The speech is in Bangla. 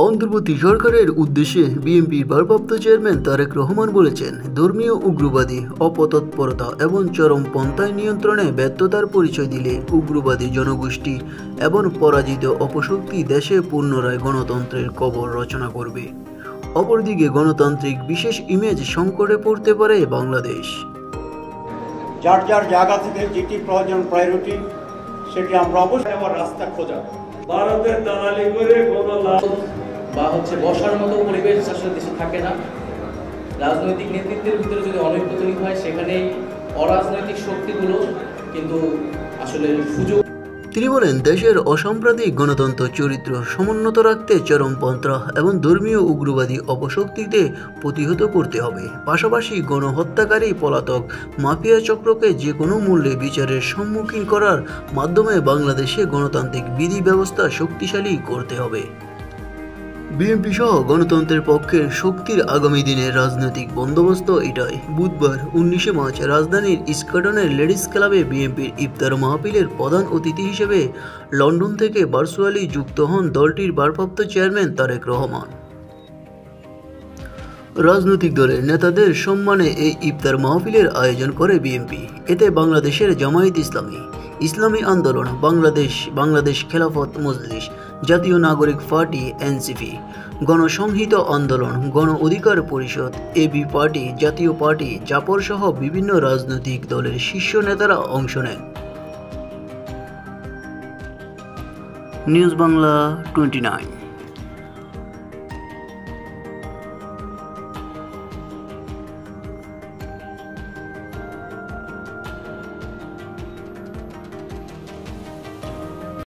অন্তর্বর্তী সরকারের উদ্দেশ্যে বিএনপির ভারপ্রাপ্ত চেয়ারম্যান তারেক রহমান বলেছেন, ধর্মীয় উগ্রবাদী অপতৎপরতা এবং চরমপন্থায় নিয়ন্ত্রণে ব্যর্থতার পরিচয় দিলে উগ্রবাদী জনগোষ্ঠী এবং পরাজিত অপশক্তি দেশে পুনরায় গণতন্ত্রের কবর রচনা করবে। অপরদিকে গণতান্ত্রিক বিশেষ ইমেজ সংকটে পড়তে পারে বাংলাদেশ। যার যার জায়গা থেকে যেটি প্রয়োজন প্রায়োরিটি সেটি আমরা অবশ্যই আমার রাস্তা খোঁজা। ভারতের দালালি করে কোনো লাভ বা বসার মতো পরিবেশ আসলে দেশে থাকে না। রাজনৈতিক নেতৃত্বের ভিতরে যদি অনৈক্য তৈরি হয়, সেখানেই অরাজনৈতিক শক্তিগুলো কিন্তু আসলে সুযোগ। তিনি বলেন, দেশের অসাম্প্রদায়িক গণতন্ত্র চরিত্র সমুন্নত রাখতে চরমপন্থা এবং ধর্মীয় উগ্রবাদী অপশক্তিতে প্রতিহত করতে হবে। পাশাপাশি গণহত্যাকারী পলাতক মাফিয়া চক্রকে যে কোনো মূল্যে বিচারের সম্মুখীন করার মাধ্যমে বাংলাদেশে গণতান্ত্রিক বিধি ব্যবস্থা শক্তিশালী করতে হবে। বিএনপি সহ গণতন্ত্রের পক্ষের শক্তির আগামী দিনের রাজনৈতিক বন্দোবস্ত এটাই। বুধবার 19 মার্চ রাজধানীর ইস্কাটনের লেডিস ক্লাবে বিএনপির ইফতার মাহফিলের প্রধান অতিথি হিসেবে লন্ডন থেকে ভার্চুয়ালি যুক্ত হন দলটির ভারপ্রাপ্ত চেয়ারম্যান তারেক রহমান। রাজনৈতিক দলের নেতাদের সম্মানে এই ইফতার মাহফিলের আয়োজন করে বিএনপি। এতে বাংলাদেশের জামায়াত ইসলামী, ইসলামী আন্দোলন বাংলাদেশ, বাংলাদেশ খেলাফত মজলিস, জাতীয় নাগরিক পার্টি এনসিপি, গণসংহত আন্দোলন, গণ অধিকার পরিষদ, এবি পার্টি, জাতীয় পার্টি, জাপর সহ বিভিন্ন রাজনৈতিক দলের শীর্ষ নেতারা অংশ নেন। নিউজ বাংলা 29।